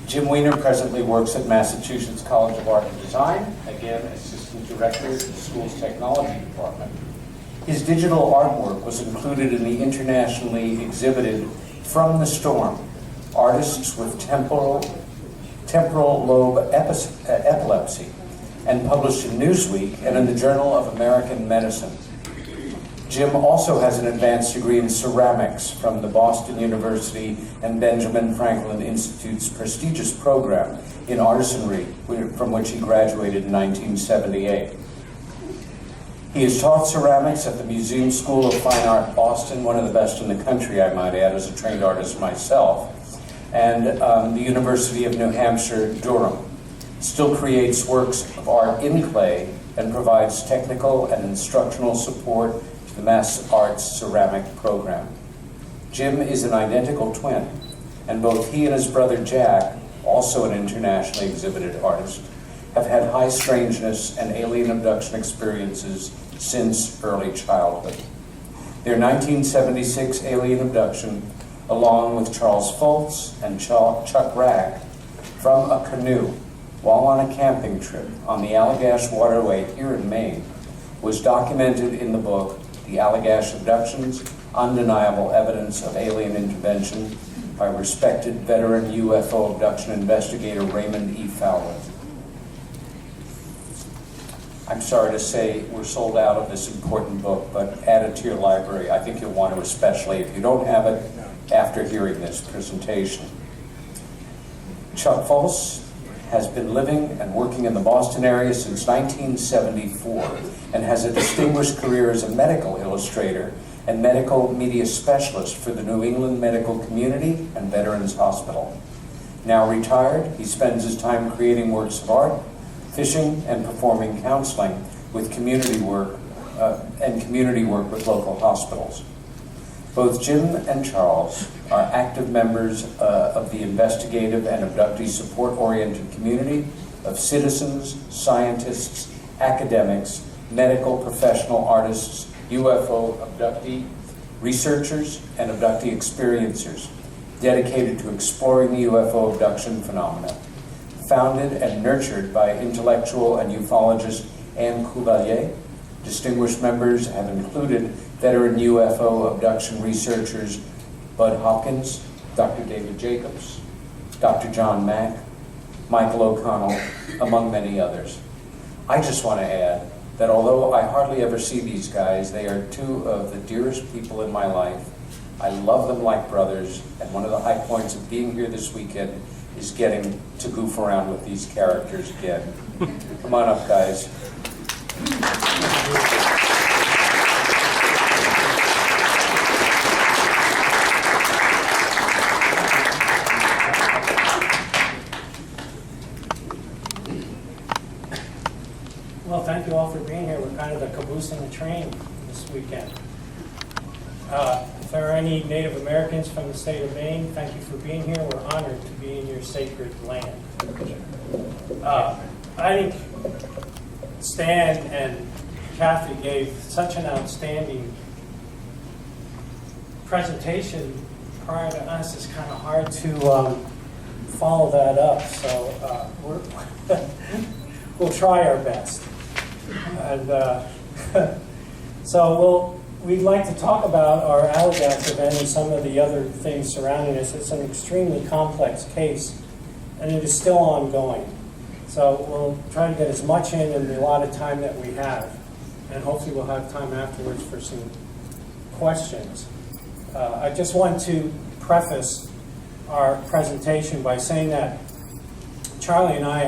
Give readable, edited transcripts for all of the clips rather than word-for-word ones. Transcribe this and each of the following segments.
Jim Weiner presently works at Massachusetts College of Art and Design, again, Assistant Director of the school's Technology Department. His digital artwork was included in the internationally exhibited From the Storm, Artists with Temporal Lobe Epilepsy, and published in Newsweek and in the Journal of American Medicine. Jim also has an advanced degree in ceramics from the Boston University and Benjamin Franklin Institute's prestigious program in artisanry, from which he graduated in 1978. He has taught ceramics at the Museum School of Fine Art Boston, one of the best in the country, I might add, as a trained artist myself, and the University of New Hampshire, Durham. Still creates works of art in clay and provides technical and instructional support to the Mass Arts Ceramic Program. Jim is an identical twin, and both he and his brother Jack, also an internationally exhibited artist, have had high strangeness and alien abduction experiences since early childhood. Their 1976 alien abduction, along with Charles Foltz and Chuck Rack, from a canoe while on a camping trip on the Allagash waterway here in Maine, was documented in the book, The Allagash Abductions, Undeniable Evidence of Alien Intervention, by respected veteran UFO abduction investigator Raymond E. Fowler. I'm sorry to say we're sold out of this important book, but add it to your library. I think you'll want to, especially if you don't have it after hearing this presentation. Chuck Foltz has been living and working in the Boston area since 1974 and has a distinguished career as a medical illustrator and medical media specialist for the New England medical community and Veterans Hospital. Now retired, he spends his time creating works of art, fishing, and performing counseling with community work with local hospitals. Both Jim and Charles are active members of the investigative and abductee support-oriented community of citizens, scientists, academics, medical professional artists, UFO abductee researchers, and abductee experiencers dedicated to exploring the UFO abduction phenomena. Founded and nurtured by intellectual and ufologist Anne Couvalier, distinguished members have included veteran UFO abduction researchers Bud Hopkins, Dr. David Jacobs, Dr. John Mack, Michael O'Connell, among many others. I just want to add that although I hardly ever see these guys, they are two of the dearest people in my life. I love them like brothers, and one of the high points of being here this weekend is getting to goof around with these characters again. Come on up, guys. Well, thank you all for being here. We're kind of the caboose on the train this weekend. If there are any Native Americans from the state of Maine, thank you for being here. We're honored to be in your sacred land. I think Stan and Kathy gave such an outstanding presentation prior to us. It's kind of hard to follow that up, so we'll try our best. And we'd like to talk about our Allagash event and some of the other things surrounding us. It's an extremely complex case, and it is still ongoing. So we'll try to get as much in the allotted time that we have, and hopefully we'll have time afterwards for some questions. I just want to preface our presentation by saying that Charlie and I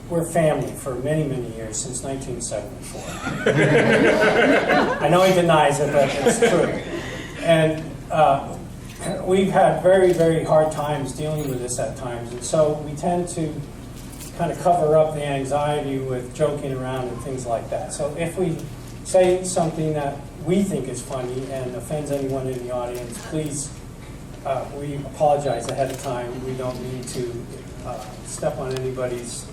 we're family for many, many years, since 1974. I know he denies it, but it's true. And we've had very, very hard times dealing with this at times. And so we tend to kind of cover up the anxiety with joking around and things like that. So if we say something that we think is funny and offends anyone in the audience, please, we apologize ahead of time. We don't mean to step on anybody's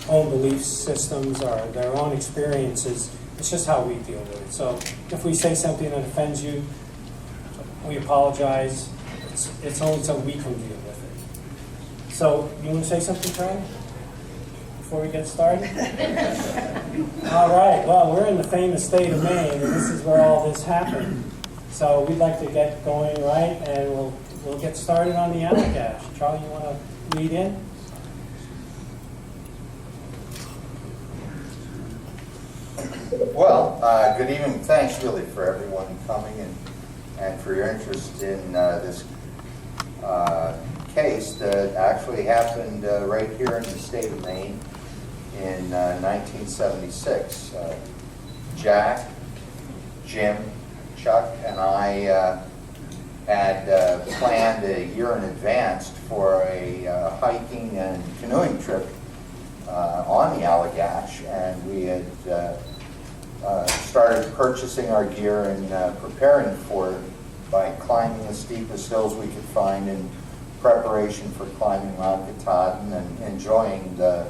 own belief systems or their own experiences. It's just how we deal with it. So if we say something that offends you, we apologize. It's only so we can deal with it. So, you want to say something, Charlie, before we get started? All right, well, we're in the famous state of Maine, and this is where all this happened. So we'd like to get going right, and we'll get started on the Allagash. Charlie, you want to lead in? Well, good evening. Thanks really for everyone coming and for your interest in this case that actually happened right here in the state of Maine in 1976. Jack, Jim, Chuck, and I had planned a year in advance for a hiking and canoeing trip on the Allagash, and we had started purchasing our gear and preparing for it by climbing the steepest hills we could find in preparation for climbing Mount Katahdin and enjoying the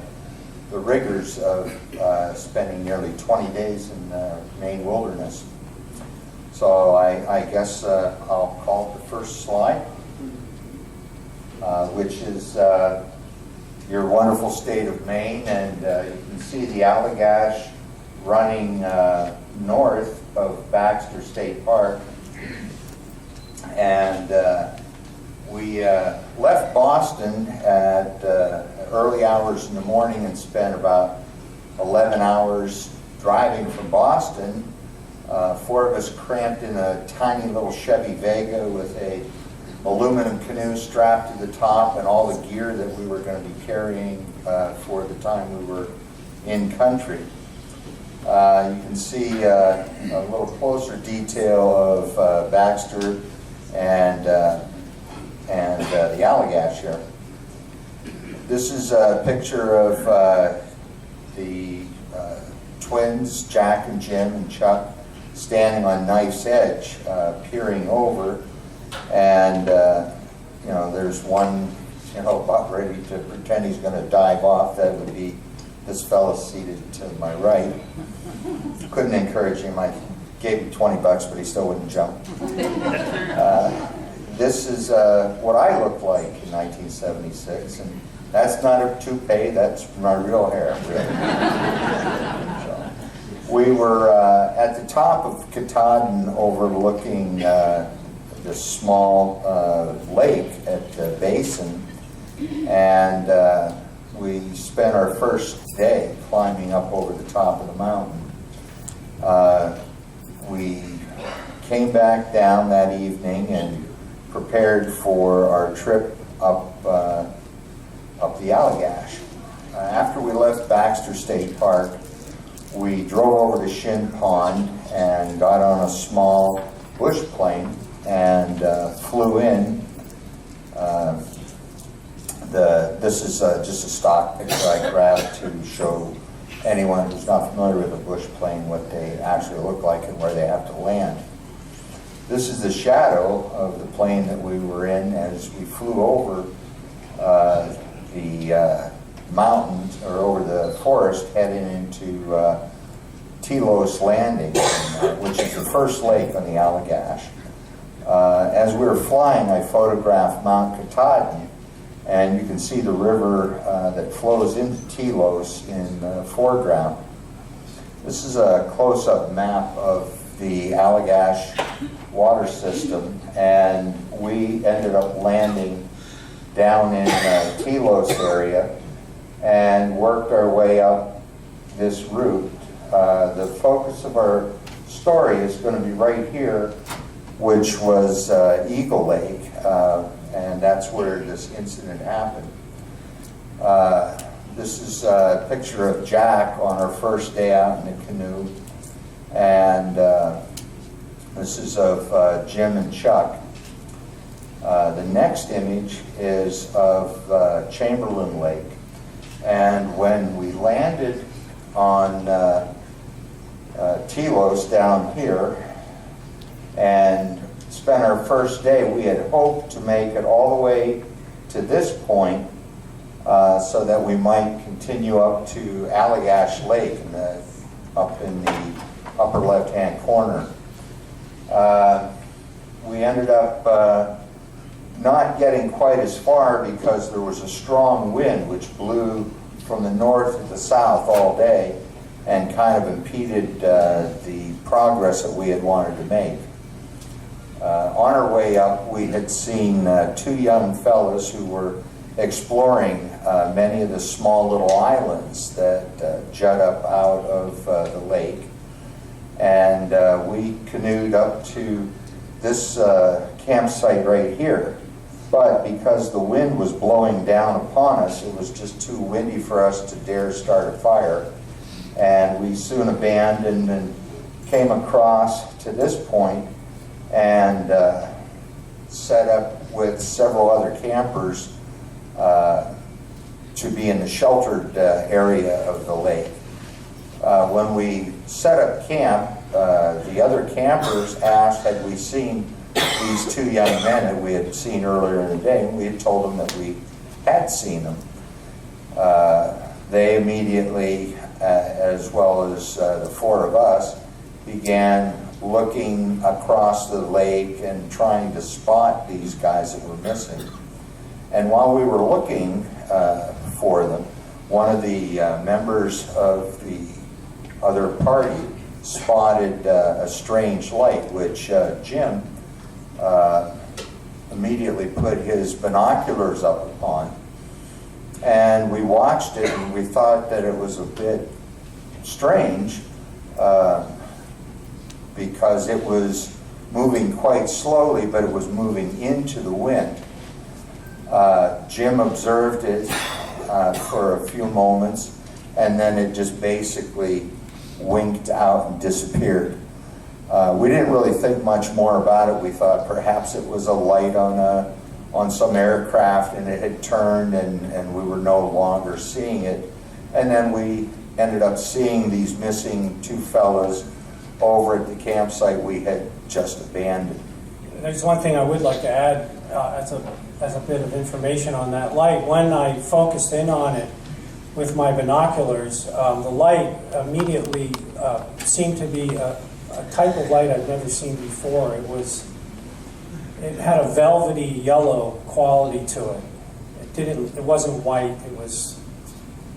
rigors of spending nearly 20 days in the Maine wilderness. So I guess I'll call it the first slide, which is your wonderful state of Maine, and you can see the Allagash running north of Baxter State Park. And we left Boston at early hours in the morning and spent about 11 hours driving from Boston. 4 of us cramped in a tiny little Chevy Vega with a aluminum canoe strapped to the top and all the gear that we were going to be carrying for the time we were in country. You can see a little closer detail of Baxter and the Allagash here. This is a picture of the twins, Jack and Jim and Chuck, standing on Knife's Edge, peering over, and there's one, about ready to pretend he's going to dive off. That would be this fellow seated to my right. Couldn't encourage him. I gave him $20, but he still wouldn't jump. This is what I looked like in 1976, and that's not a toupee, that's my real hair, really. So, we were at the top of Katahdin overlooking this small lake at the basin, and we spent our first day climbing up over the top of the mountain. We came back down that evening and prepared for our trip up the Allagash. After we left Baxter State Park, we drove over to Shin Pond and got on a small bush plane and flew in. This is just a stock picture I grabbed to show anyone who's not familiar with a bush plane what they actually look like and where they have to land. This is the shadow of the plane that we were in as we flew over the mountains or over the forest heading into Telos Landing, which is the first lake on the Allagash. As we were flying, I photographed Mount Katahdin, and you can see the river that flows into Telos in the foreground. This is a close-up map of the Allagash water system, and we ended up landing down in Telos area and worked our way up this route. The focus of our story is going to be right here, which was Eagle Lake, and that's where this incident happened. This is a picture of Jack on our first day out in the canoe, and this is of Jim and Chuck. The next image is of Chamberlain Lake, and when we landed on Telos down here and spent our first day, we had hoped to make it all the way to this point so that we might continue up to Allagash Lake up in the upper left-hand corner. We ended up not getting quite as far because there was a strong wind which blew from the north to the south all day and kind of impeded the progress that we had wanted to make. On our way up, we had seen two young fellows who were exploring many of the small little islands that jut up out of the lake. And we canoed up to this campsite right here. But because the wind was blowing down upon us, it was just too windy for us to dare start a fire. And we soon abandoned and came across to this point and set up with several other campers to be in the sheltered area of the lake. When we set up camp, the other campers asked had we seen these two young men that we had seen earlier in the day, and we had told them that we had seen them. They immediately, as well as the four of us, began looking across the lake and trying to spot these guys that were missing. And while we were looking for them, one of the members of the other party spotted a strange light, which Jim immediately put his binoculars up upon. And we watched it and we thought that it was a bit strange because it was moving quite slowly, but it was moving into the wind. Jim observed it for a few moments, and then it just basically winked out and disappeared. We didn't really think much more about it. We thought perhaps it was a light on some aircraft and it had turned and we were no longer seeing it. And then we ended up seeing these missing two fellas over at the campsite we had just abandoned. There's one thing I would like to add as a bit of information on that light. When I focused in on it with my binoculars, the light immediately seemed to be a type of light I've never seen before. It had a velvety yellow quality to it. It wasn't white, it was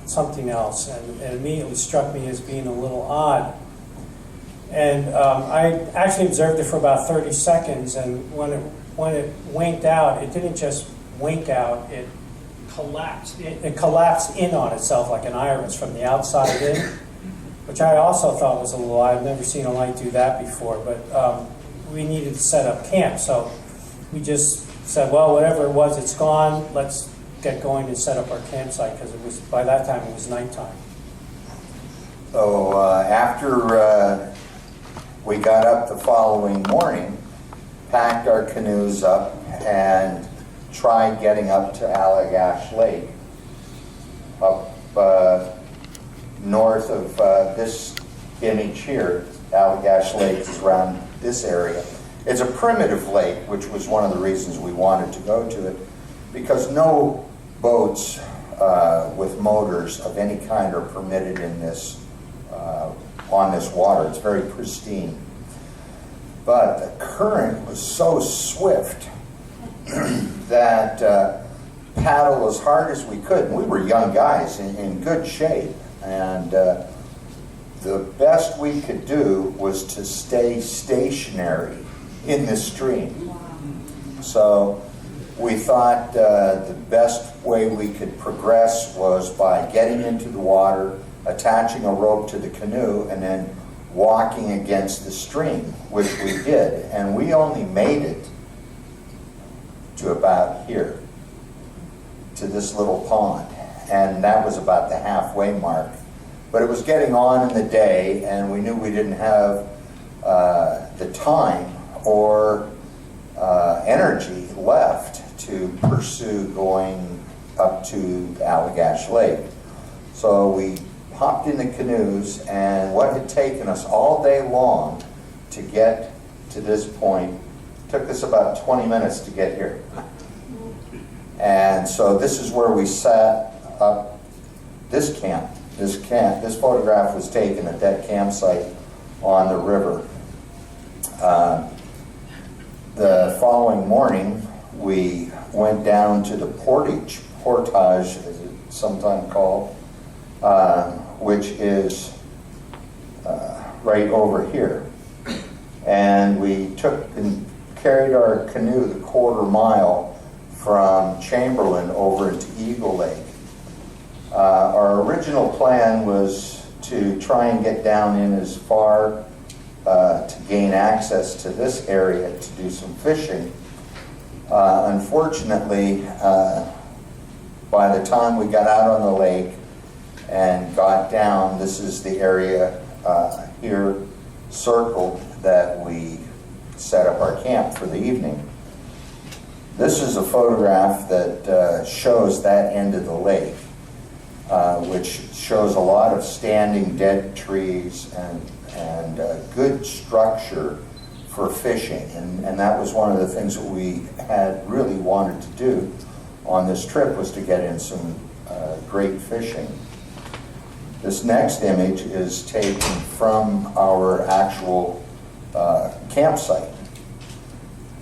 something else, and it immediately struck me as being a little odd. And I actually observed it for about 30 seconds, and when it winked out, it didn't just wink out, it collapsed. It collapsed in on itself like an iris from the outside in, which I also thought was a little odd. I've never seen a light do that before, but we needed to set up camp, so we just said, well, whatever it was, it's gone. Let's get going and set up our campsite, because by that time it was nighttime. So after we got up the following morning, packed our canoes up, and tried getting up to Allagash Lake, up north of this image here. Allagash Lake is around this area. It's a primitive lake, which was one of the reasons we wanted to go to it, because no boats with motors of any kind are permitted in this on this water. It's very pristine. But the current was so swift that paddle as hard as we could. And we were young guys in good shape. And the best we could do was to stay stationary in the stream. So we thought the best way we could progress was by getting into the water, attaching a rope to the canoe, and then walking against the stream, which we did. And we only made it to about here, to this little pond. And that was about the halfway mark. But it was getting on in the day, and we knew we didn't have the time or energy left to pursue going up to Allagash Lake. So we hopped in the canoes, and what had taken us all day long to get to this point took us about 20 minutes to get here. And so this is where we sat up this camp. This photograph was taken at that campsite on the river. The following morning, we went down to the portage, as it's sometimes called, which is right over here. And we took and carried our canoe the 1/4 mile from Chamberlain over into Eagle Lake. Our original plan was to try and get down in as far to gain access to this area to do some fishing. Unfortunately, by the time we got out on the lake and got down, this is the area here circled that we set up our camp for the evening. This is a photograph that shows that end of the lake, which shows a lot of standing dead trees and good structure for fishing. And that was one of the things that we had really wanted to do on this trip, was to get in some great fishing. This next image is taken from our actual campsite.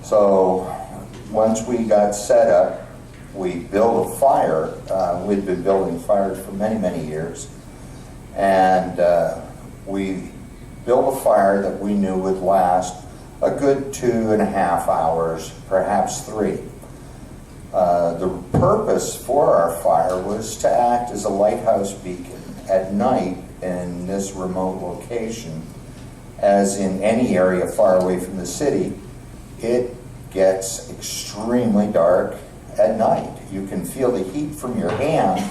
So once we got set up, we built a fire. We'd been building fires for many, many years. And we built a fire that we knew would last a good 2.5 hours, perhaps 3. The purpose for our fire was to act as a lighthouse beacon at night in this remote location. As in any area far away from the city, it gets extremely dark at night. You can feel the heat from your hand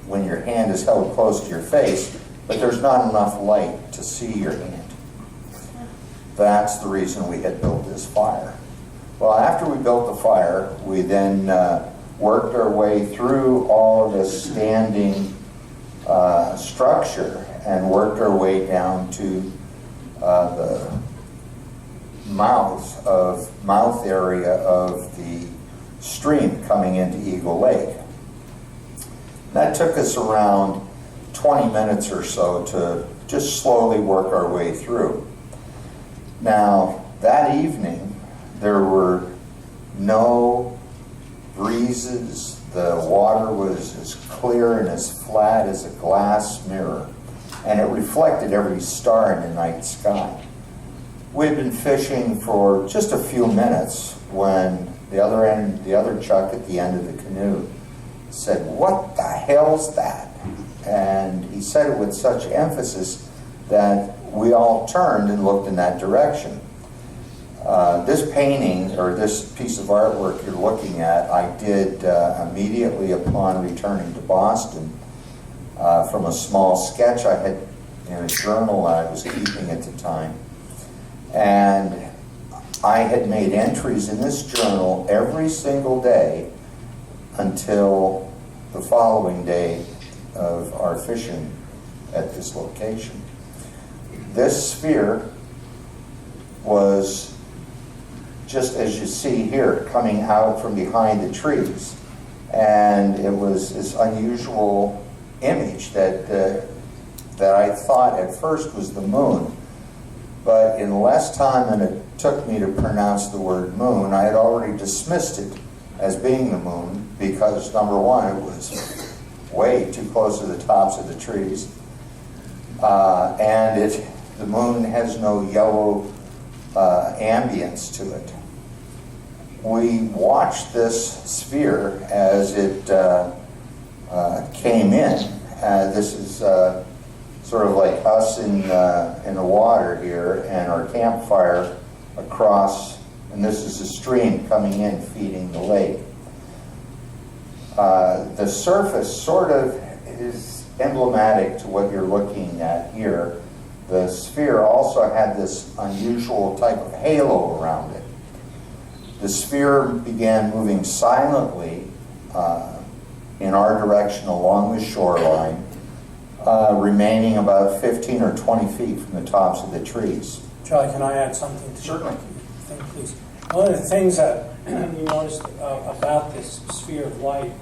when your hand is held close to your face, but there's not enough light to see your hand. That's the reason we had built this fire. Well, after we built the fire, we then worked our way through all of this standing structure and worked our way down to the mouth area of the stream coming into Eagle Lake. That took us around 20 minutes or so to just slowly work our way through. Now, that evening, there were no breezes. The water was as clear and as flat as a glass mirror, and it reflected every star in the night sky. We'd been fishing for just a few minutes when the other Chuck at the end of the canoe said, "What the hell's that?" And he said it with such emphasis that we all turned and looked in that direction. This painting, or this piece of artwork you're looking at, I did immediately upon returning to Boston from a small sketch I had in a journal I was keeping at the time. And I had made entries in this journal every single day until the following day of our fishing at this location. This sphere was, just as you see here, coming out from behind the trees. And it was this unusual image that I thought at first was the moon. But in less time than it took me to pronounce the word moon, I had already dismissed it as being the moon, because number one, it was way too close to the tops of the trees. And the moon has no yellow ambience to it. We watched this sphere as it came in. This is sort of like us in the water here, and our campfire across, and this is a stream coming in, feeding the lake. The surface sort of is emblematic to what you're looking at here. The sphere also had this unusual type of halo around it. The sphere began moving silently in our direction along the shoreline, remaining about 15 or 20 feet from the tops of the trees. Charlie, can I add something to Certainly. thing, please? One of the things that you noticed about this sphere of light,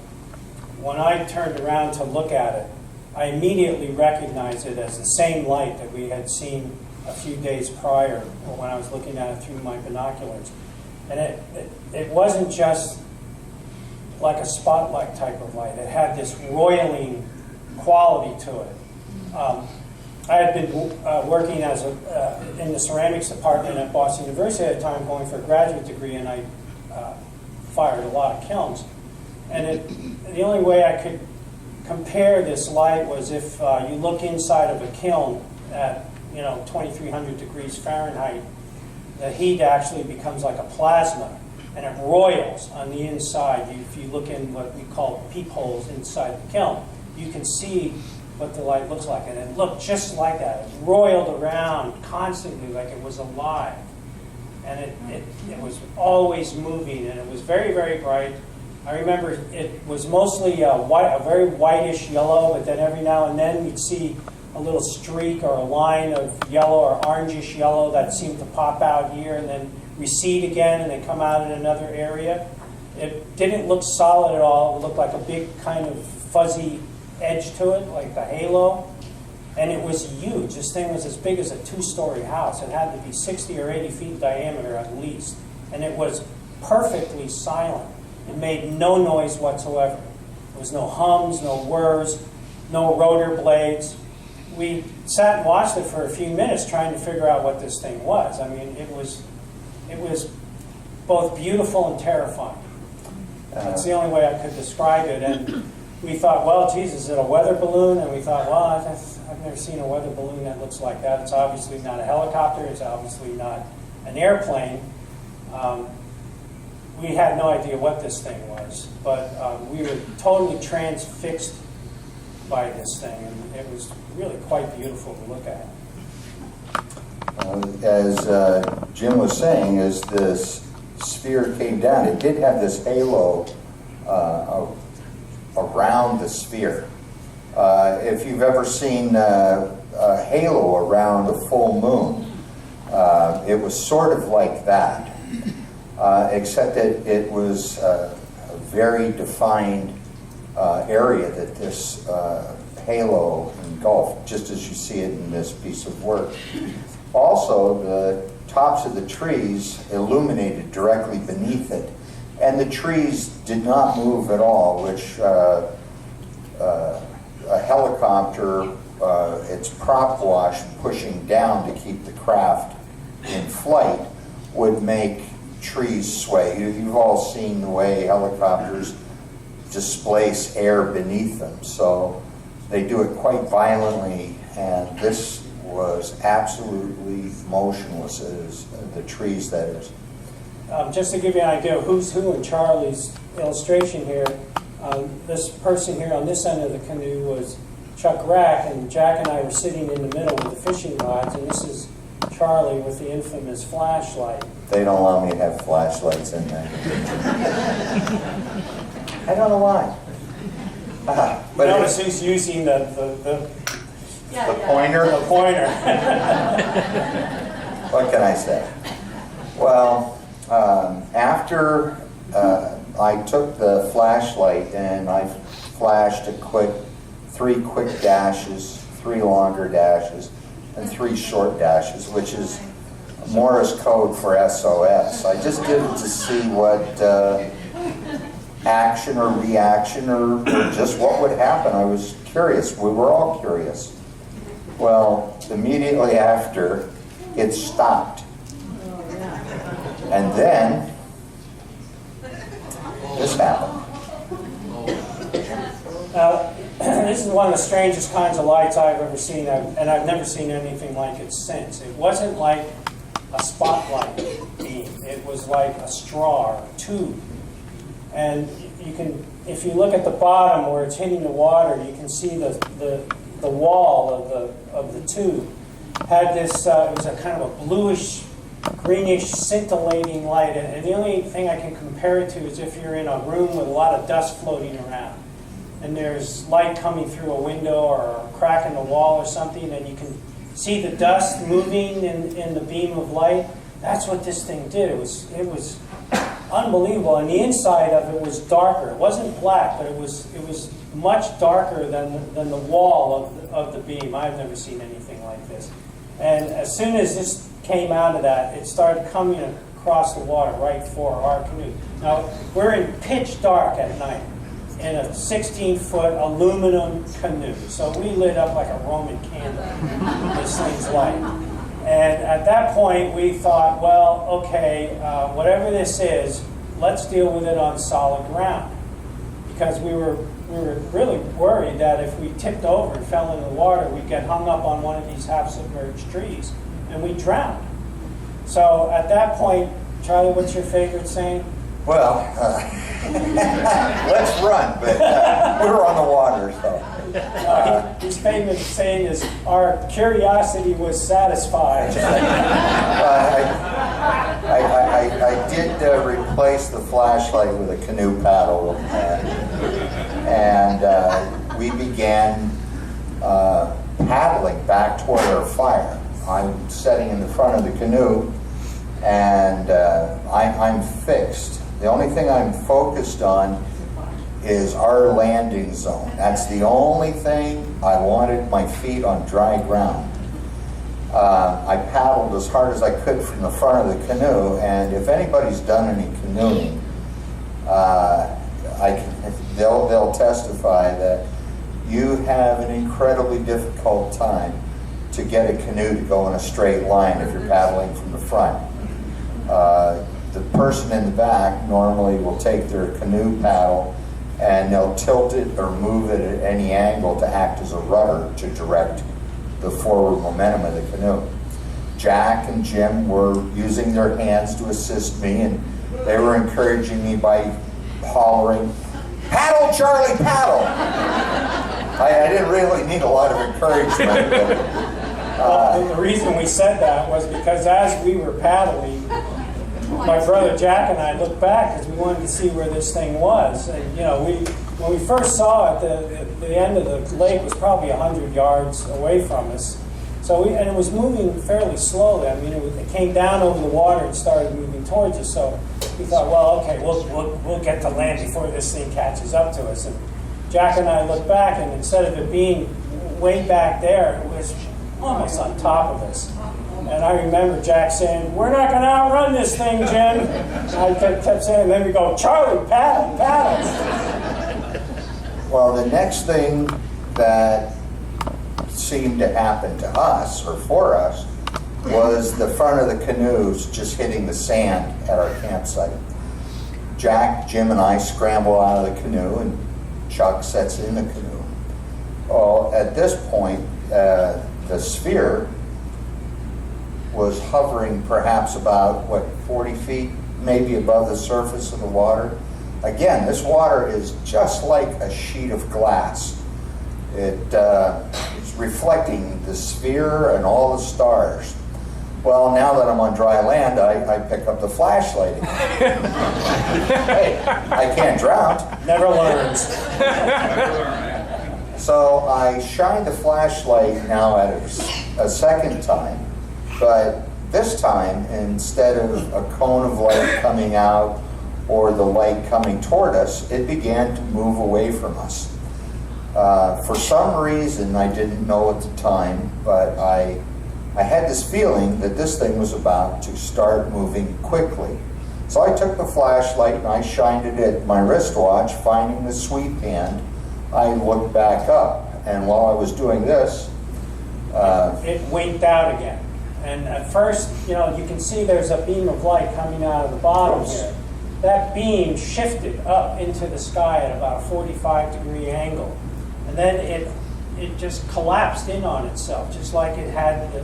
when I turned around to look at it, I immediately recognized it as the same light that we had seen a few days prior when I was looking at it through my binoculars. And it wasn't just like a spotlight type of light. It had this roiling quality to it. I had been working in the ceramics department at Boston University at the time, going for a graduate degree, and I fired a lot of kilns. And the only way I could compare this light was if you look inside of a kiln at 2,300 degrees Fahrenheit, the heat actually becomes like a plasma, and it roils on the inside. If you look in what we call peepholes inside the kiln, you can see what the light looks like, and it looked just like that. It roiled around constantly like it was alive, and it was always moving, and it was very, very bright. I remember it was mostly a very whitish yellow, but then every now and then you'd see a little streak or a line of yellow or orangish yellow that seemed to pop out here and then recede again and then come out in another area. It didn't look solid at all. It looked like a big kind of fuzzy edge to it, like a halo. And it was huge. This thing was as big as a 2-story house. It had to be 60 or 80 feet in diameter at least. And it was perfectly silent. It made no noise whatsoever. There was no hums, no whirs, no rotor blades. We sat and watched it for a few minutes trying to figure out what this thing was. I mean, it was both beautiful and terrifying. That's the only way I could describe it. And we thought, well, geez, is it a weather balloon? And we thought, well, I've never seen a weather balloon that looks like that. It's obviously not a helicopter. It's obviously not an airplane. We had no idea what this thing was, but we were totally transfixed by this thing, and it was really quite beautiful to look at. As Jim was saying, as this sphere came down, it did have this halo around the sphere. If you've ever seen a halo around a full moon, it was sort of like that, except that it was a very defined area that this halo engulfed, just as you see it in this piece of work. Also, the tops of the trees illuminated directly beneath it, and the trees did not move at all, which a helicopter, its prop wash pushing down to keep the craft in flight would make trees sway. You've all seen the way helicopters displace air beneath them, so they do it quite violently, and this was absolutely motionless, as the trees, that is. Just to give you an idea of who's who in Charlie's illustration here, this person here on this end of the canoe was Chuck Rack, and Jack and I were sitting in the middle with the fishing rods, and this is Charlie with the infamous flashlight. They don't allow me to have flashlights in there. I don't know why. But notice who's using the pointer? The pointer. What can I say? Well, after I took the flashlight and I flashed three quick dashes, 3 longer dashes, and 3 short dashes, which is Morse code for SOS. I just did it to see what action or reaction or just what would happen. I was curious. We were all curious. Well, immediately after, it stopped. And then, this happened. Now, this is one of the strangest kinds of lights I've ever seen, and I've never seen anything like it since. It wasn't like a spotlight beam. It was like a straw or a tube. And you can, if you look at the bottom where it's hitting the water, you can see the wall of the tube had this. It was a kind of a bluish, greenish, scintillating light. And the only thing I can compare it to is if you're in a room with a lot of dust floating around, and there's light coming through a window or a crack in the wall or something, and you can see the dust moving in the beam of light. That's what this thing did. It was unbelievable. And the inside of it was darker. It wasn't black, but it was much darker than the wall of the beam. I've never seen anything like this. And as soon as this came out of that, it started coming across the water right for our canoe. Now, we're in pitch dark at night in a 16-foot aluminum canoe. So we lit up like a Roman candle, this thing's light. And at that point, we thought, well, okay, whatever this is, let's deal with it on solid ground. Because we were really worried that if we tipped over and fell into the water, we'd get hung up on one of these half-submerged trees, and we'd drown. So at that point, Charlie, what's your favorite saying? Well, let's run, but we're on the water, so. His famous saying is, our curiosity was satisfied. I did replace the flashlight with a canoe paddle, and we began paddling back toward our fire. I'm sitting in the front of the canoe, and I'm fixed. The only thing I'm focused on is our landing zone. That's the only thing I wanted, my feet on dry ground. I paddled as hard as I could from the front of the canoe, and if anybody's done any canoeing, they'll testify that you have an incredibly difficult time to get a canoe to go in a straight line if you're paddling from the front. The person in the back normally will take their canoe paddle and they'll tilt it or move it at any angle to act as a rudder to direct the forward momentum of the canoe. Jack and Jim were using their hands to assist me, and they were encouraging me by hollering, "Paddle, Charlie, paddle!" I didn't really need a lot of encouragement. Well, the reason we said that was because as we were paddling, my brother Jack and I looked back because we wanted to see where this thing was. And when we first saw it, the end of the lake was probably 100 yards away from us. And it was moving fairly slowly. I mean, it came down over the water and started moving towards us. So we thought, well, okay, we'll get to land before this thing catches up to us. And Jack and I looked back, and instead of it being way back there, it was almost on top of us. And I remember Jack saying, "We're not going to outrun this thing, Jim." And I kept saying, and then we go, "Charlie, paddle, paddle." Well, the next thing that seemed to happen to us, or for us, was the front of the canoes just hitting the sand at our campsite. Jack, Jim, and I scramble out of the canoe, and Chuck sets in the canoe. Well, at this point, the sphere was hovering perhaps about, 40 feet, maybe above the surface of the water. Again, this water is just like a sheet of glass. It's reflecting the sphere and all the stars. Well, now that I'm on dry land, I pick up the flashlight again. Hey, I can't drown. Never learns. So I shine the flashlight now at a second time, but this time, instead of a cone of light coming out or the light coming toward us, it began to move away from us. For some reason, I didn't know at the time, but I had this feeling that this thing was about to start moving quickly. So I took the flashlight and I shined it at my wristwatch, finding the sweep hand. I looked back up, and while I was doing this, It winked out again. And at first, you can see there's a beam of light coming out of the bottom here. That beam shifted up into the sky at about a 45-degree angle. And then it just collapsed in on itself, just like it had the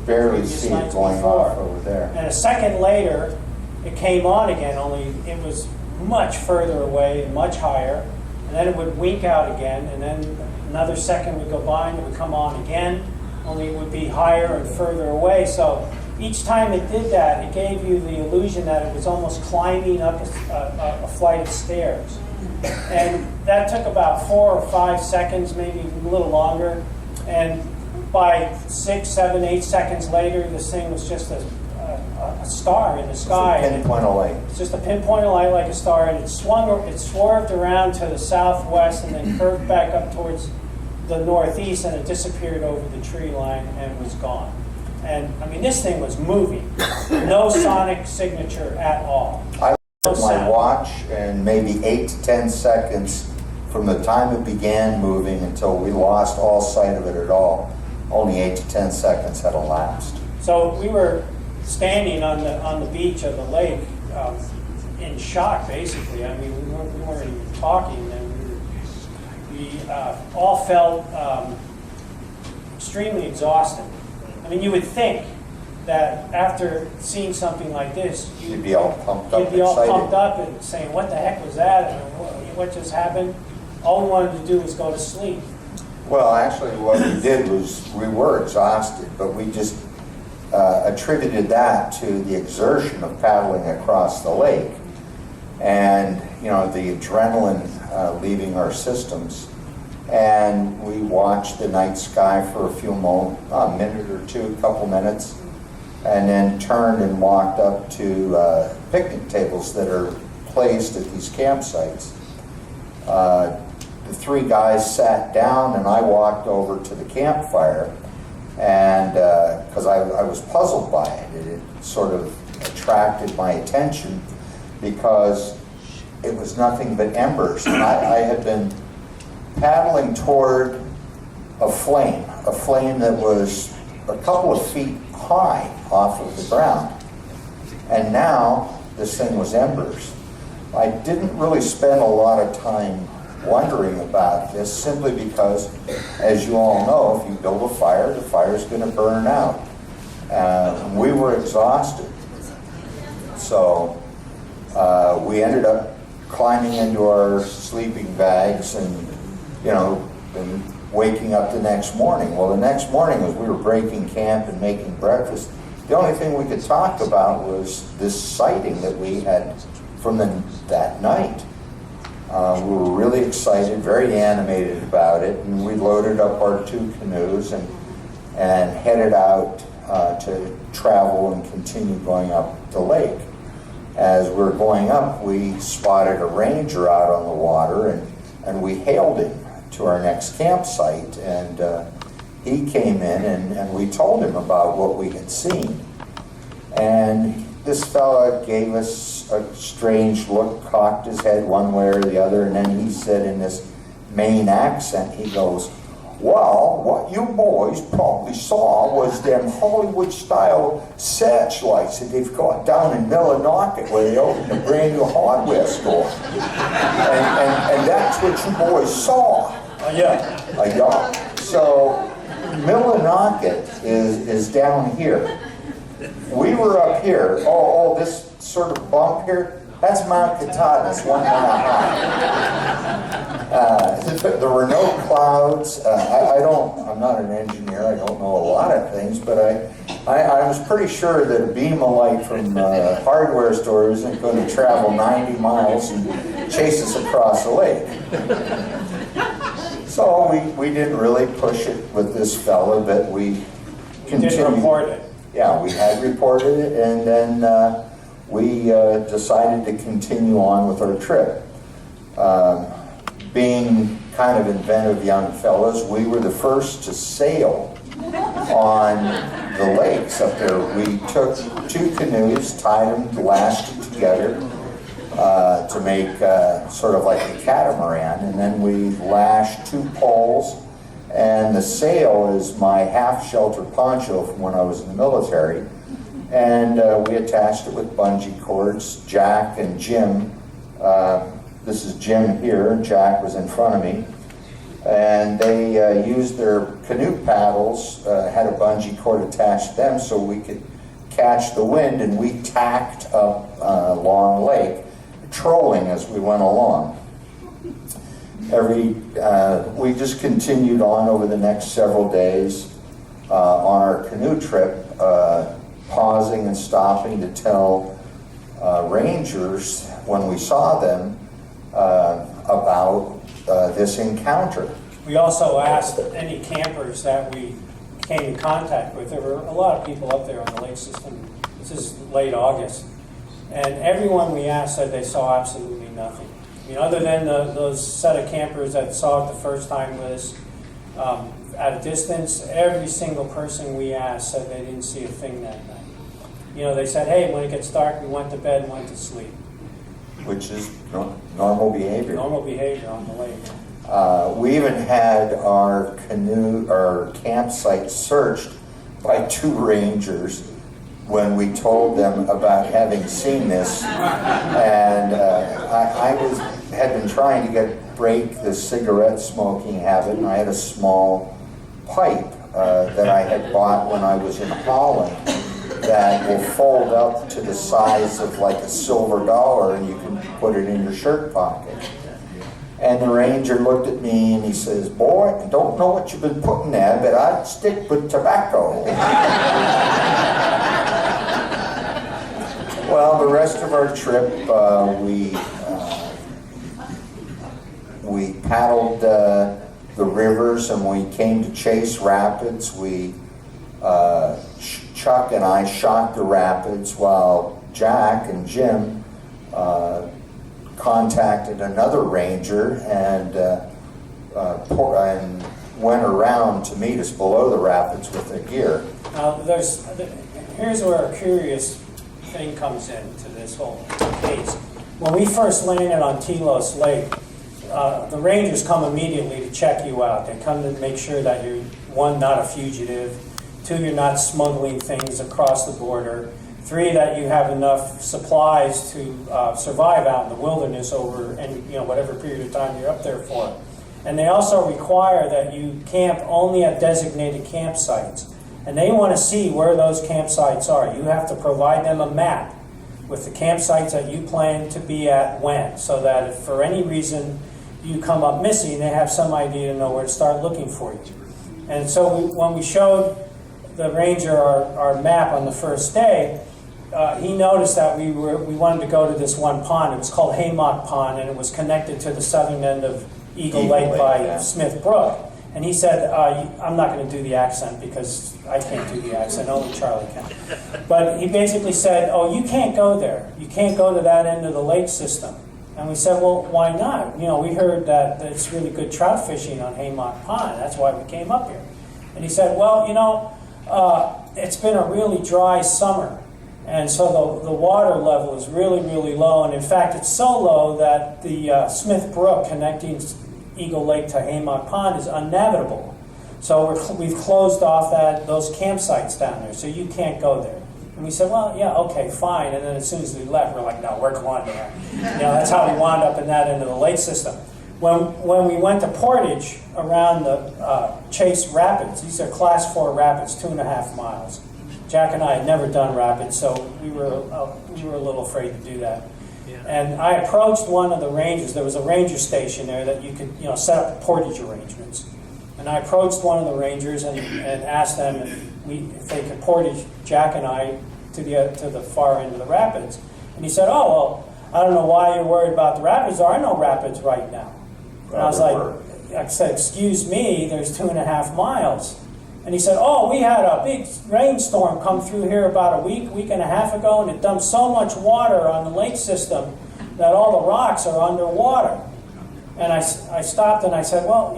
barely previous see it nights going before. off over there. And a second later, it came on again, only it was much further away and much higher. And then it would wink out again, and then another second would go by and it would come on again, only it would be higher and further away. So each time it did that, it gave you the illusion that it was almost climbing up a flight of stairs. And that took about 4 or 5 seconds, maybe a little longer. And by 6, 7, 8 seconds later, this thing was just a star in the sky. It's a pinpoint of light. It's just a pinpoint of light like a star, and it swerved around to the southwest and then curved back up towards the northeast, and it disappeared over the tree line and was gone. And I mean, this thing was moving. No sonic signature at all. I No looked at my sound. watch, and maybe 8 to 10 seconds from the time it began moving until we lost all sight of it at all, only 8 to 10 seconds had elapsed. So we were standing on the beach of the lake in shock, basically. I mean, we weren't even talking, and we all felt extremely exhausted. I mean, you would think that after seeing something like this, You'd be all pumped up, you'd be all excited. pumped up and saying, "What the heck was that? And what just happened?" All we wanted to do was go to sleep. Well, actually, what we did was we were exhausted, but we just attributed that to the exertion of paddling across the lake and, you know, the adrenaline leaving our systems. And we watched the night sky for a minute or two, a couple minutes, and then turned and walked up to picnic tables that are placed at these campsites. The three guys sat down, and I walked over to the campfire, and because I was puzzled by it. It sort of attracted my attention because it was nothing but embers, and I had been paddling toward a flame that was a couple of feet high off of the ground, and now this thing was embers. I didn't really spend a lot of time wondering about this, simply because, as you all know, if you build a fire, the fire's going to burn out. We were exhausted, so we ended up climbing into our sleeping bags and, you know, and waking up the next morning. Well, the next morning, as we were breaking camp and making breakfast, the only thing we could talk about was this sighting that we had from that night. We were really excited, very animated about it, and we loaded up our 2 canoes and headed out to travel and continue going up the lake. As we were going up, we spotted a ranger out on the water, and we hailed him to our next campsite, and he came in, and we told him about what we had seen. And this fella gave us a strange look, cocked his head one way or the other, and then he said in this Maine accent, he goes, "Well, what you boys probably saw was them Hollywood-style searchlights that they've got down in Millinocket where they opened a brand new hardware store. And that's what you boys saw." Yeah. Yeah. So Millinocket is down here. We were up here. Oh, this sort of bump here, that's Mount Katahdin. It's 1 mile high. There were no clouds. I'm not an engineer. I don't know a lot of things, but I was pretty sure that a beam of light from a hardware store isn't going to travel 90 miles and chase us across the lake. So we didn't really push it with this fella, but we continued. Did report it. Yeah, we had reported it, and then we decided to continue on with our trip. Being kind of inventive young fellows, we were the first to sail on the lakes up there. We took 2 canoes, tied them, lashed them together to make sort of like a catamaran, and then we lashed 2 poles. And the sail is my half-shelter poncho from when I was in the military. And we attached it with bungee cords. Jack and Jim, this is Jim here, Jack was in front of me. And they used their canoe paddles, had a bungee cord attached to them so we could catch the wind, and we tacked up Long Lake, trolling as we went along. We just continued on over the next several days on our canoe trip, pausing and stopping to tell rangers when we saw them about this encounter. We also asked any campers that we came in contact with. There were a lot of people up there on the lake system. This is late August. And everyone we asked said they saw absolutely nothing. I mean, other than those set of campers that saw it the first time with us, at a distance. Every single person we asked said they didn't see a thing that night. You know, they said, hey, when it gets dark, we went to bed and went to sleep. Which is normal behavior. Normal behavior on the lake. We even had our campsite searched by 2 rangers when we told them about having seen this. And I had been trying to break the cigarette smoking habit, and I had a small pipe that I had bought when I was in Holland that will fold up to the size of like a silver dollar, and you can put it in your shirt pocket. And the ranger looked at me and he says, boy, I don't know what you've been putting there, but I'd stick with tobacco. Well, the rest of our trip, we paddled the rivers, and we came to Chase Rapids. Chuck and I shot the rapids while Jack and Jim contacted another ranger and went around to meet us below the rapids with their gear. Here's where a curious thing comes into this whole case. When we first landed on Telos Lake, the rangers come immediately to check you out. They come to make sure that you're, 1, not a fugitive, 2, you're not smuggling things across the border, 3, that you have enough supplies to survive out in the wilderness over whatever period of time you're up there for. And they also require that you camp only at designated campsites. And they want to see where those campsites are. You have to provide them a map with the campsites that you plan to be at when, so that if for any reason you come up missing, they have some idea to know where to start looking for you. And so when we showed the ranger our map on the first day, he noticed that we wanted to go to this one pond. It was called Haymock Pond, and it was connected to the southern end of Eagle Lake by Smith Brook. And he said, I'm not going to do the accent because I can't do the accent, only Charlie can. But he basically said, oh, you can't go there. You can't go to that end of the lake system. And we said, well, why not? You know, we heard that it's really good trout fishing on Haymock Pond. That's why we came up here. And he said, well, it's been a really dry summer. And so the water level is really, really low. And in fact, it's so low that the Smith Brook connecting Eagle Lake to Haymock Pond is unnavigable. So we've closed off those campsites down there, so you can't go there. And we said, well, yeah, okay, fine. And then as soon as we left, we're like, no, we're going there. That's how we wound up in that end of the lake system. When we went to Portage around the Chase Rapids, these are class 4 rapids, 2.5 miles. Jack and I had never done rapids, so we were a little afraid to do that. Yeah. And I approached one of the rangers. There was a ranger station there that you could set up portage arrangements. And I approached one of the rangers and asked them if they could portage Jack and I to the far end of the rapids. And he said, oh, well, I don't know why you're worried about the rapids. There are no rapids right now. And I said, excuse me, there's 2.5 miles. And he said, oh, we had a big rainstorm come through here about a week and a half ago, and it dumped so much water on the lake system that all the rocks are underwater. And I stopped and I said, well,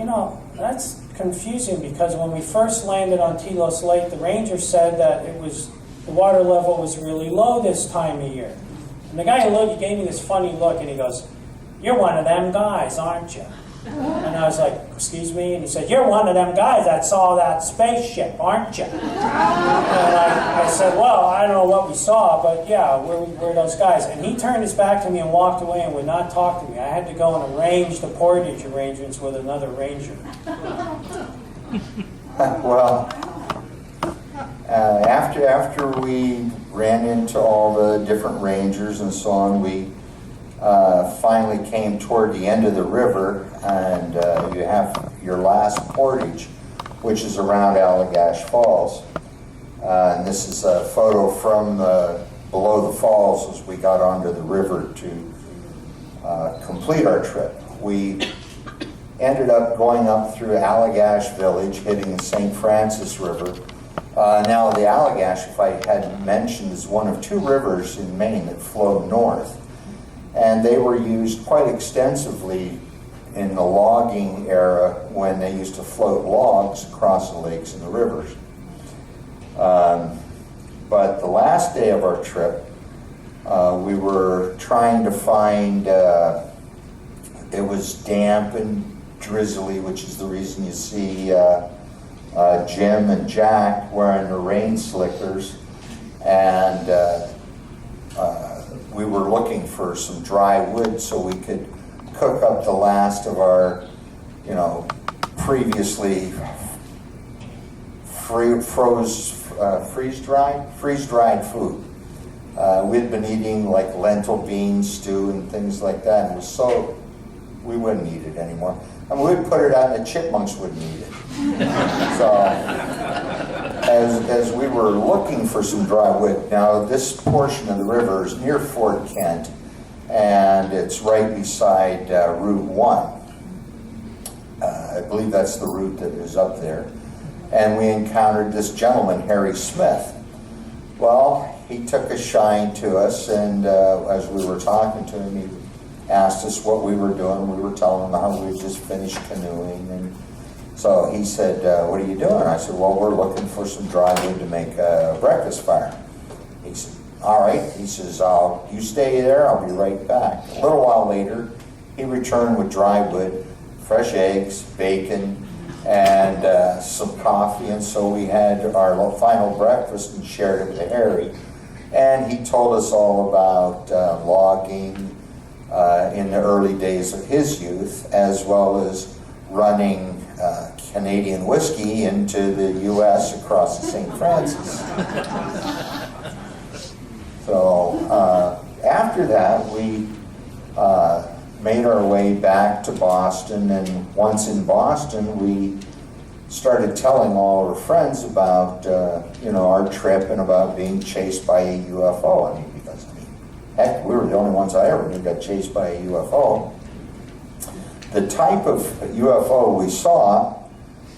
that's confusing, because when we first landed on Telos Lake, the ranger said that the water level was really low this time of year. And the guy who gave me this funny look, and he goes, you're one of them guys, aren't you? And I was like, excuse me? And he said, you're one of them guys that saw that spaceship, aren't you? And I said, well, I don't know what we saw, but yeah, we're those guys. And he turned his back to me and walked away and would not talk to me. I had to go and arrange the portage arrangements with another ranger. Well, after we ran into all the different rangers and so on, we finally came toward the end of the river, and you have your last portage, which is around Allagash Falls. And this is a photo from below the falls as we got onto the river to complete our trip. We ended up going up through Allagash Village, hitting the St. Francis River. Now the Allagash, if I hadn't mentioned, is one of 2 rivers in Maine that flow north. And they were used quite extensively in the logging era when they used to float logs across the lakes and the rivers. But the last day of our trip, we were trying to find, it was damp and drizzly, which is the reason you see Jim and Jack wearing the rain slickers, and we were looking for some dry wood so we could cook up the last of our, previously freeze-dried food. We'd been eating like lentil bean stew and things like that, and it was so, we wouldn't eat it anymore. I mean, we'd put it out and the chipmunks wouldn't eat it. So, as we were looking for some dry wood, now this portion of the river is near Fort Kent, and it's right beside Route 1. I believe that's the route that is up there. And we encountered this gentleman, Harry Smith. Well, he took a shine to us, and as we were talking to him, he asked us what we were doing. We were telling him how we had just finished canoeing, and so he said, what are you doing? I said, well, we're looking for some dry wood to make a breakfast fire. He said, all right. He says, you stay there, I'll be right back. A little while later, he returned with dry wood, fresh eggs, bacon, and some coffee, and so we had our final breakfast and shared it with Harry. And he told us all about logging in the early days of his youth, as well as running Canadian whiskey into the U.S. across the St. Francis. So after that, we made our way back to Boston, and once in Boston, we started telling all our friends about our trip and about being chased by a UFO. I mean, because heck, we were the only ones I ever knew got chased by a UFO. The type of UFO we saw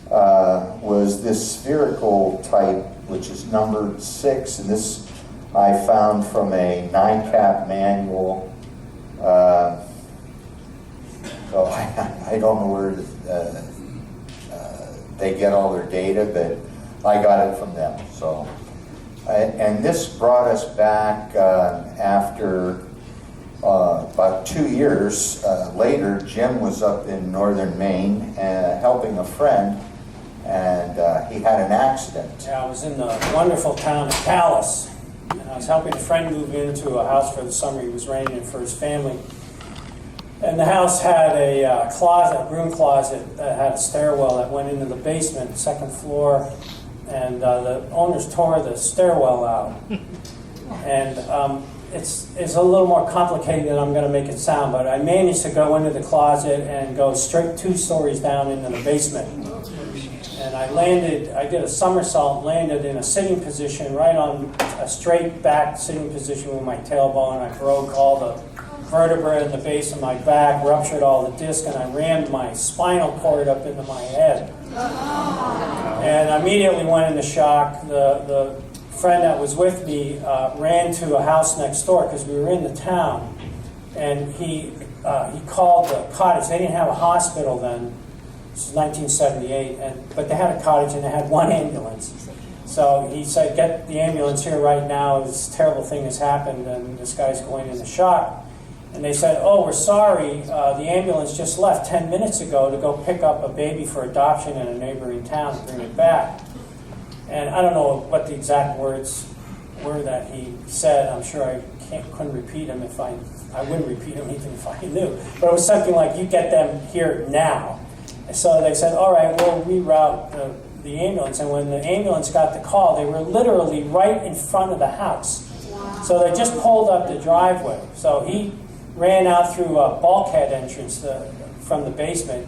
was this spherical type, which is numbered 6, and this I found from a NICAP manual. So I don't know where they get all their data, but I got it from them. So, and this brought us back after about 2 years later. Jim was up in northern Maine helping a friend, and he had an accident. Yeah, I was in the wonderful town of Calais, and I was helping a friend move into a house for the summer. He was renting it for his family. And the house had a closet, room closet, that had a stairwell that went into the basement, second floor, and the owners tore the stairwell out. And it's a little more complicated than I'm going to make it sound, but I managed to go into the closet and go straight 2 stories down into the basement. And I did a somersault, landed in a sitting position, right on a straight back sitting position with my tailbone. I broke all the vertebrae in the base of my back, ruptured all the disc, and I rammed my spinal cord up into my head. And I immediately went into shock. The friend that was with me ran to a house next door because we were in the town, and he called the cottage. They didn't have a hospital then. This is 1978, but they had a cottage and they had 1 ambulance. So he said, get the ambulance here right now. This terrible thing has happened, and this guy's going into shock. And they said, oh, we're sorry, the ambulance just left 10 minutes ago to go pick up a baby for adoption in a neighboring town and bring it back. And I don't know what the exact words were that he said. I'm sure I couldn't repeat them if I wouldn't repeat them even if I knew. But it was something like, you get them here now. And so they said, all right, we'll reroute the ambulance. And when the ambulance got the call, they were literally right in front of the house. Wow. So they just pulled up the driveway. So he ran out through a bulkhead entrance from the basement.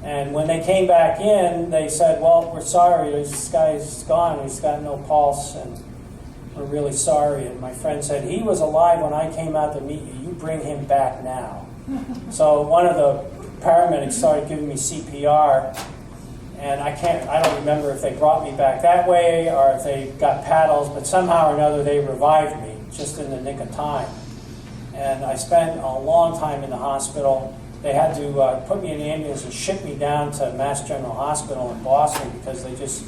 And when they came back in, they said, well, we're sorry, this guy's gone, he's got no pulse, and we're really sorry. And my friend said, he was alive when I came out to meet you, you bring him back now. So one of the paramedics started giving me CPR, and I don't remember if they brought me back that way or if they got paddles, but somehow or another they revived me just in the nick of time. And I spent a long time in the hospital. they had to put me in the ambulance and ship me down to Mass General Hospital in Boston because they just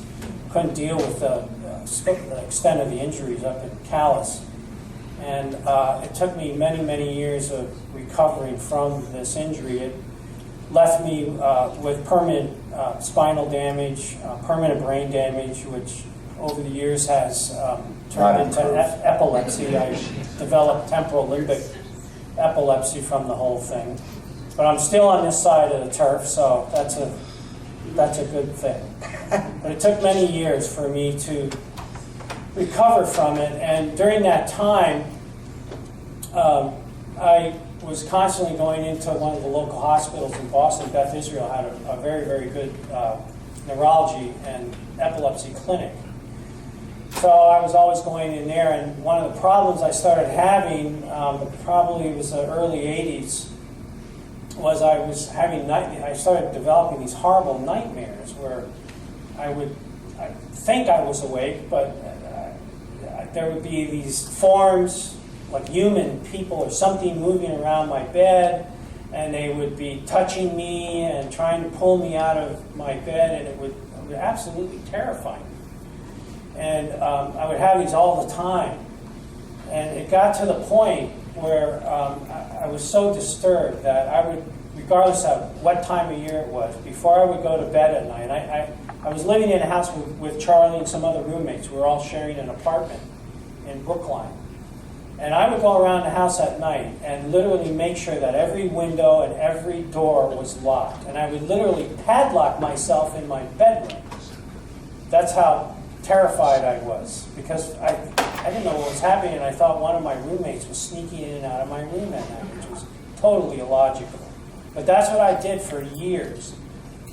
couldn't deal with the extent of the injuries up in Calais. And it took me many, many years of recovering from this injury. It left me with permanent spinal damage, permanent brain damage, which over the years has turned into epilepsy. I developed temporal limbic epilepsy from the whole thing. But I'm still on this side of the turf, so that's a good thing. But it took many years for me to recover from it, and during that time, I was constantly going into one of the local hospitals in Boston. Beth Israel had a very, very good neurology and epilepsy clinic. So I was always going in there, and one of the problems I started having, probably it was the early 80s, was I started developing these horrible nightmares where I think I was awake, but there would be these forms, like human people or something, moving around my bed, and they would be touching me and trying to pull me out of my bed, and it would absolutely terrify me. And I would have these all the time. And it got to the point where I was so disturbed that I would, regardless of what time of year it was, before I would go to bed at night, I was living in a house with Charlie and some other roommates. We were all sharing an apartment in Brookline. And I would go around the house at night and literally make sure that every window and every door was locked. And I would literally padlock myself in my bedroom. That's how terrified I was, because I didn't know what was happening, and I thought one of my roommates was sneaking in and out of my room at night, which was totally illogical. But that's what I did for years.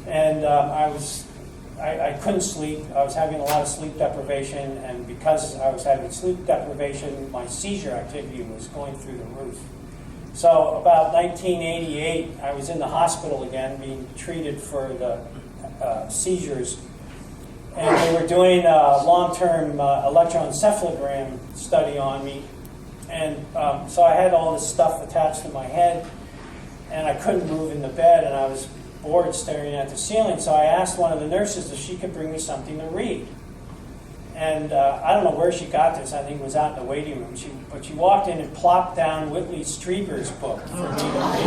And I couldn't sleep. I was having a lot of sleep deprivation, and because I was having sleep deprivation, my seizure activity was going through the roof. So about 1988, I was in the hospital again, being treated for the seizures. And they were doing a long-term electroencephalogram study on me. And so I had all this stuff attached to my head, and I couldn't move in the bed, and I was bored staring at the ceiling. So I asked one of the nurses if she could bring me something to read. And I don't know where she got this. I think it was out in the waiting room. But she walked in and plopped down Whitley Strieber's book for me to read.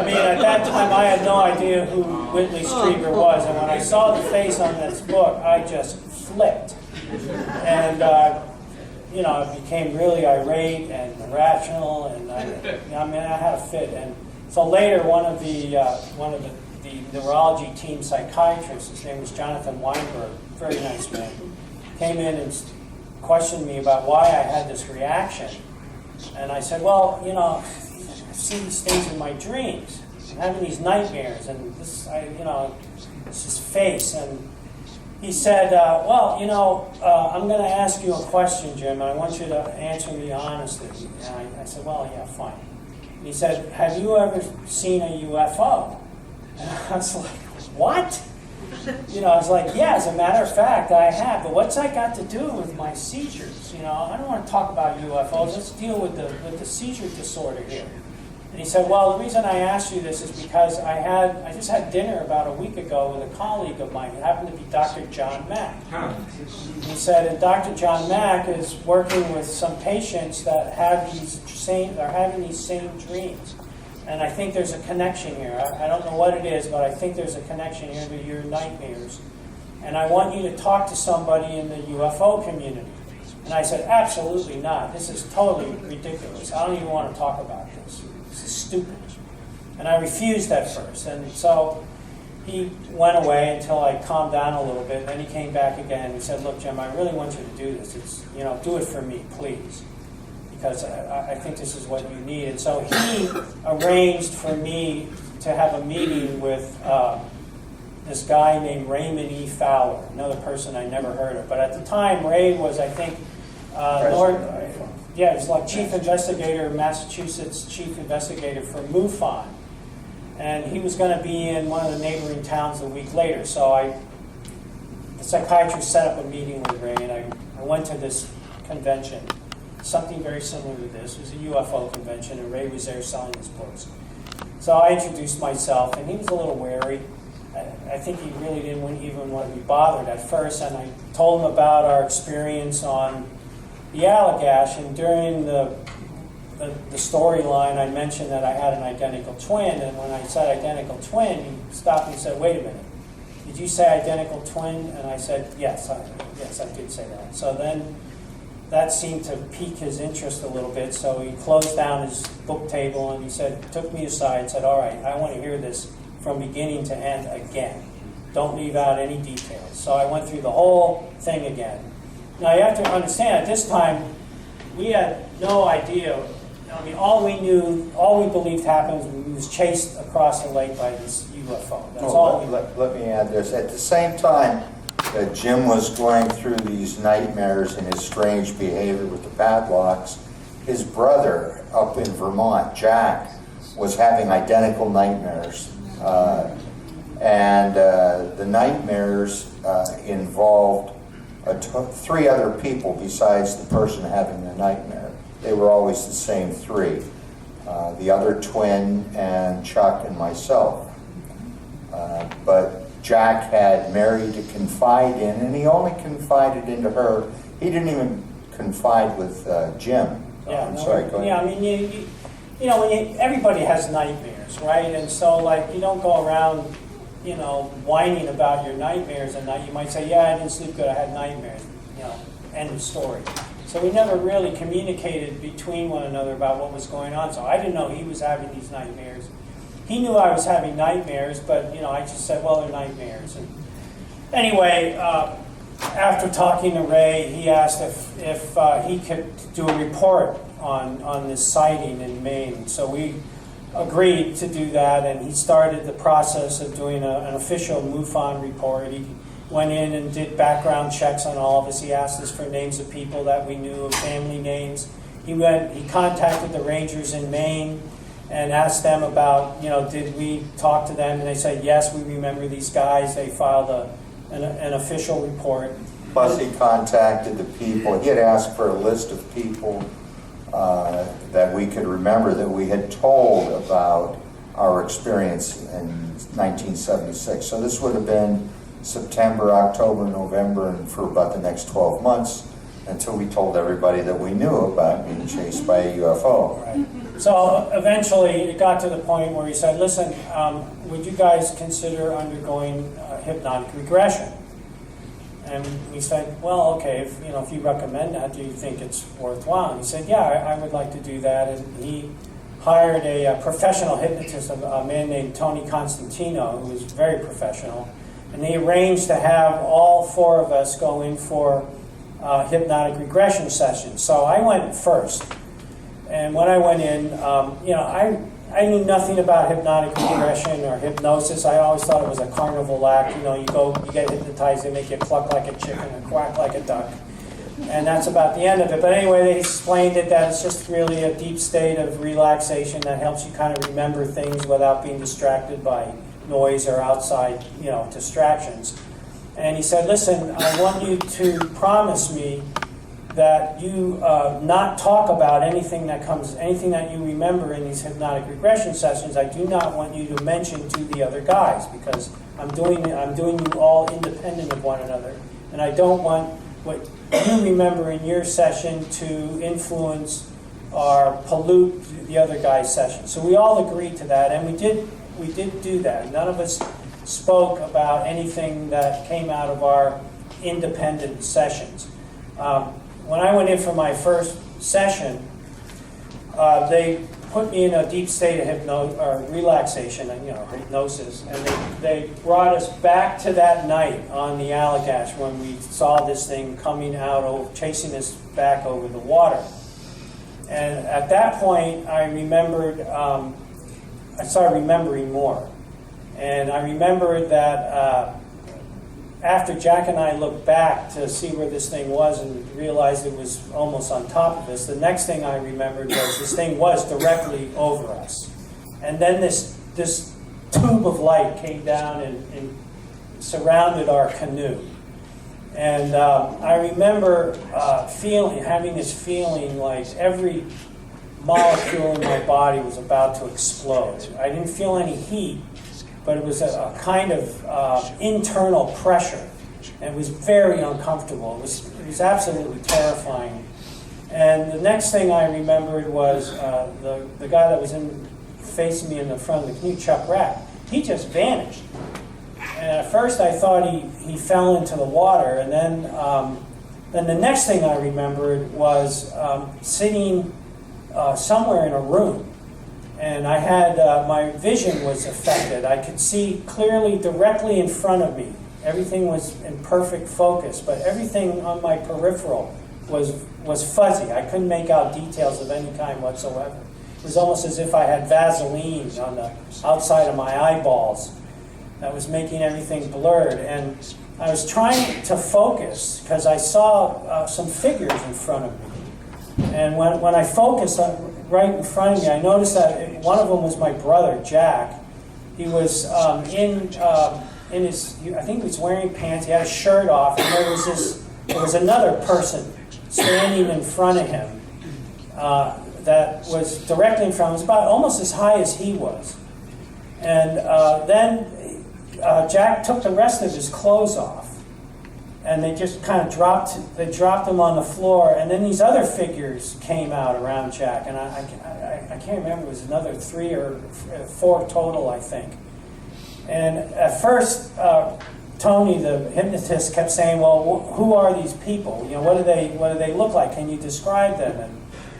And at that time, I had no idea who Whitley Strieber was. And when I saw the face on this book, I just flipped. And I became really irate and irrational, and I had a fit. And so later, one of the neurology team psychiatrists, his name was Jonathan Weiner, very nice man, came in and questioned me about why I had this reaction. And I said, well, I see these things in my dreams. I'm having these nightmares, and this his face. And he said, I'm going to ask you a question, Jim, and I want you to answer me honestly. And I said, well, yeah, fine. And he said, have you ever seen a UFO? And I was like, what? I was like, yeah, as a matter of fact, I have. But what's that got to do with my seizures? I don't want to talk about UFOs. Let's deal with the seizure disorder here. And he said, well, the reason I asked you this is because I just had dinner about a week ago with a colleague of mine. It happened to be Dr. John Mack. He said, and Dr. John Mack is working with some patients that are having these same dreams. And I think there's a connection here. I don't know what it is, but I think there's a connection here to your nightmares. And I want you to talk to somebody in the UFO community. And I said, absolutely not. This is totally ridiculous. I don't even want to talk about this. This is stupid. And I refused at first. And so he went away until I calmed down a little bit. And then he came back again and he said, look, Jim, I really want you to do this. Do it for me, please. Because I think this is what you need. And so he arranged for me to have a meeting with this guy named Raymond E. Fowler, another person I never heard of. But at the time, Ray was, I think, he was like chief investigator, Massachusetts chief investigator for MUFON. And he was going to be in one of the neighboring towns a week later. So the psychiatrist set up a meeting with Ray, and I went to this convention. something very similar to this. It was a UFO convention, and Ray was there selling his books. So I introduced myself, and he was a little wary. I think he really didn't even want to be bothered at first, and I told him about our experience on the Allagash, and during the storyline, I mentioned that I had an identical twin, and when I said identical twin, he stopped and said, wait a minute, did you say identical twin? And I said, yes, I did say that. So then that seemed to pique his interest a little bit, so he closed down his book table, and he took me aside and said, all right, I want to hear this from beginning to end again. Don't leave out any details. So I went through the whole thing again. Now you have to understand, at this time, we had no idea. I mean, all we believed happened was we was chased across the lake by this UFO. That's all we let me add this. At the same time that Jim was going through these nightmares and his strange behavior with the padlocks, his brother up in Vermont, Jack, was having identical nightmares. The nightmares involved 3 other people besides the person having the nightmare. They were always the same 3. The other twin and Chuck and myself. But Jack had Mary to confide in, and he only confided into her. He didn't even confide with Jim. Yeah, I'm sorry, go ahead. Yeah, I mean, everybody has nightmares, right? And so, like, you don't go around, whining about your nightmares at night. You might say, yeah, I didn't sleep good, I had nightmares, end of story. So we never really communicated between one another about what was going on. So I didn't know he was having these nightmares. He knew I was having nightmares, but, I just said, well, they're nightmares. And anyway, after talking to Ray, he asked if he could do a report on this sighting in Maine. So we agreed to do that, and he started the process of doing an official MUFON report. He went in and did background checks on all of us. He asked us for names of people that we knew, family names. He contacted the rangers in Maine and asked them about, did we talk to them? And they said, yes, we remember these guys. They filed an official report. Plus he contacted the people. He had asked for a list of people that we could remember that we had told about our experience in 1976. So this would have been September, October, November, and for about the next 12 months until we told everybody that we knew about being chased by a UFO. Right. So eventually it got to the point where he said, listen, would you guys consider undergoing hypnotic regression? And we said, well, okay, if you recommend that, do you think it's worthwhile? And he said, yeah, I would like to do that. And he hired a professional hypnotist, a man named Tony Constantino, who was very professional. And they arranged to have all 4 of us go in for hypnotic regression sessions. So I went first. And when I went in, I knew nothing about hypnotic regression or hypnosis. I always thought it was a carnival act. You get hypnotized, they make you cluck like a chicken or quack like a duck. And that's about the end of it. But anyway, they explained it that it's just really a deep state of relaxation that helps you kind of remember things without being distracted by noise or outside, distractions. And he said, listen, I want you to promise me that you not talk about anything that you remember in these hypnotic regression sessions. I do not want you to mention to the other guys, because I'm doing you all independent of one another, and I don't want what you remember in your session to influence or pollute the other guy's session. So we all agreed to that, and we did do that. None of us spoke about anything that came out of our independent sessions. When I went in for my first session, they put me in a deep state of relaxation, hypnosis, and they brought us back to that night on the Allagash when we saw this thing coming out, chasing us back over the water. And at that point, I started remembering more. And I remembered that after Jack and I looked back to see where this thing was and realized it was almost on top of us, the next thing I remembered was this thing was directly over us. And then this tube of light came down and surrounded our canoe. And I remember having this feeling like every molecule in my body was about to explode. I didn't feel any heat, but it was a kind of internal pressure. And it was very uncomfortable. It was absolutely terrifying. And the next thing I remembered was the guy that was facing me in the front of the canoe, Chuck Rapp. He just vanished. And at first I thought he fell into the water. And then the next thing I remembered was sitting somewhere in a room. And I had, my vision was affected. I could see clearly directly in front of me. Everything was in perfect focus, but everything on my peripheral was fuzzy. I couldn't make out details of any kind whatsoever. It was almost as if I had Vaseline on the outside of my eyeballs that was making everything blurred. And I was trying to focus because I saw some figures in front of me. And when I focused right in front of me, I noticed that one of them was my brother, Jack. He was in his, I think he was wearing pants, he had a shirt off, and there was another person standing in front of him that was directly in front of him. It was about almost as high as he was. And then Jack took the rest of his clothes off, and they just kind of dropped them on the floor, and then these other figures came out around Jack, and I can't remember, it was another 3 or 4 total, I think. And at first, Tony, the hypnotist, kept saying, well, who are these people? You know, what do they look like? Can you describe them? And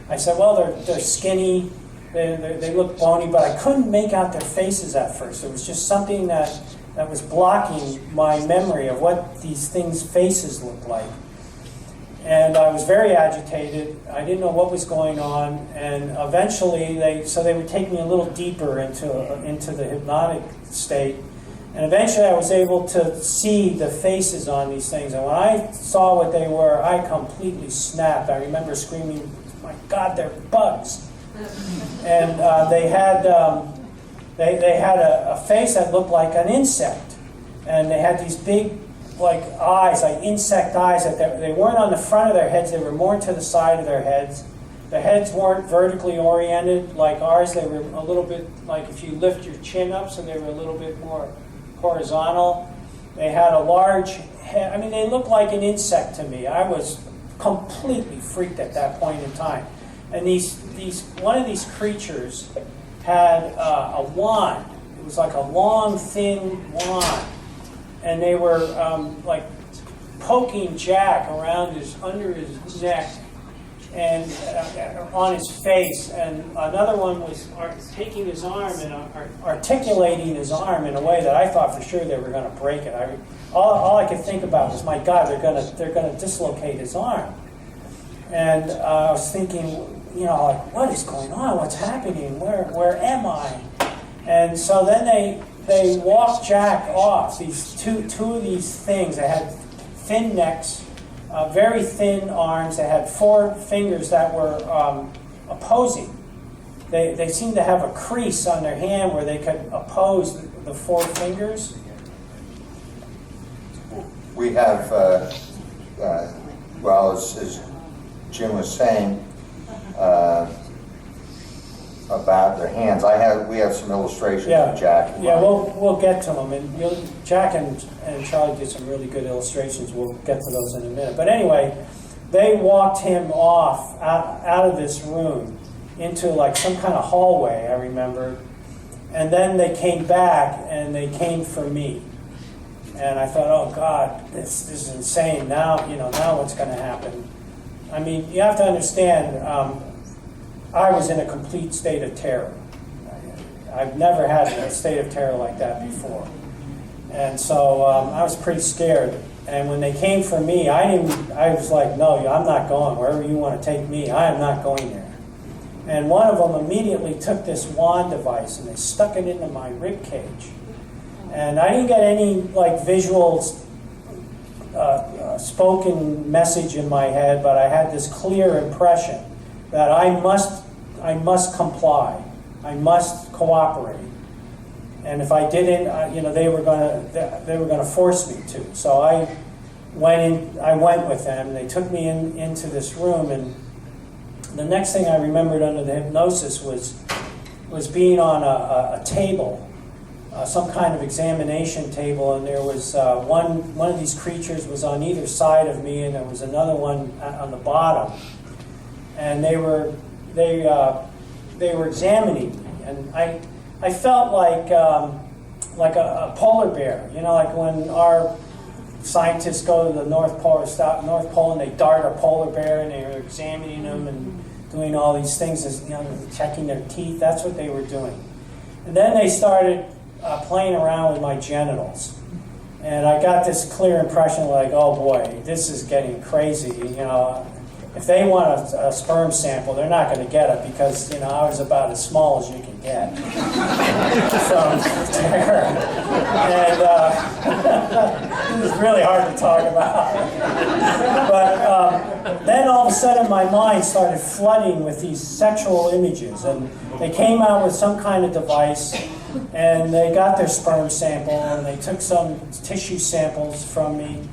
I said, well, they're skinny, they look bony, but I couldn't make out their faces at first. There was just something that was blocking my memory of what these things' faces looked like. And I was very agitated. I didn't know what was going on. And eventually, they would take me a little deeper into the hypnotic state. And eventually, I was able to see the faces on these things. And when I saw what they were, I completely snapped. I remember screaming, "My God, they're bugs!" And they had a face that looked like an insect, and they had these big, like eyes, like insect eyes. That they weren't on the front of their heads; they were more to the side of their heads. The heads weren't vertically oriented like ours. They were a little bit like if you lift your chin up, so they were a little bit more horizontal. They had a large head. I mean, they looked like an insect to me. I was completely freaked at that point in time. And one of these creatures had a wand. It was like a long, thin wand, and they were like poking Jack around under his neck and on his face. And another one was taking his arm and articulating his arm in a way that I thought for sure they were going to break it. All I could think about was, my God, they're going to dislocate his arm. And I was thinking, you know, like, what is going on? What's happening? Where am I? And so then they walked Jack off. These two of these things. They had thin necks, very thin arms. They had 4 fingers that were opposing. They seemed to have a crease on their hand where they could oppose the 4 fingers. We have, well, as Jim was saying about their hands, we have some illustrations of Jack. Yeah, we'll get to them, and Jack and Charlie did some really good illustrations. We'll get to those in a minute. But anyway, they walked him off out of this room into like some kind of hallway, I remember, and then they came back and they came for me. And I thought, oh God, this is insane. Now what's going to happen? I mean, you have to understand, I was in a complete state of terror. I've never had a state of terror like that before. And so I was pretty scared. And when they came for me, I was like, no, I'm not going. Wherever you want to take me, I am not going there. And one of them immediately took this wand device and they stuck it into my rib cage. And I didn't get any like visual spoken message in my head, but I had this clear impression that I must comply, I must cooperate, and if I didn't, they were going to force me to. So I went with them. They took me into this room, and the next thing I remembered under the hypnosis was being on a table, some kind of examination table, and there was one of these creatures was on either side of me, and there was another one on the bottom, and they were examining me, and I felt like a polar bear, like when our scientists go to the North Pole and they dart a polar bear and they're examining them and doing all these things, checking their teeth. That's what they were doing. And then they started playing around with my genitals. And I got this clear impression like, oh boy, this is getting crazy. If they want a sperm sample, they're not going to get it because, I was about as small as you can get from there. And it was really hard to talk about. But then all of a sudden my mind started flooding with these sexual images. And they came out with some kind of device, and they got their sperm sample, and they took some tissue samples from me.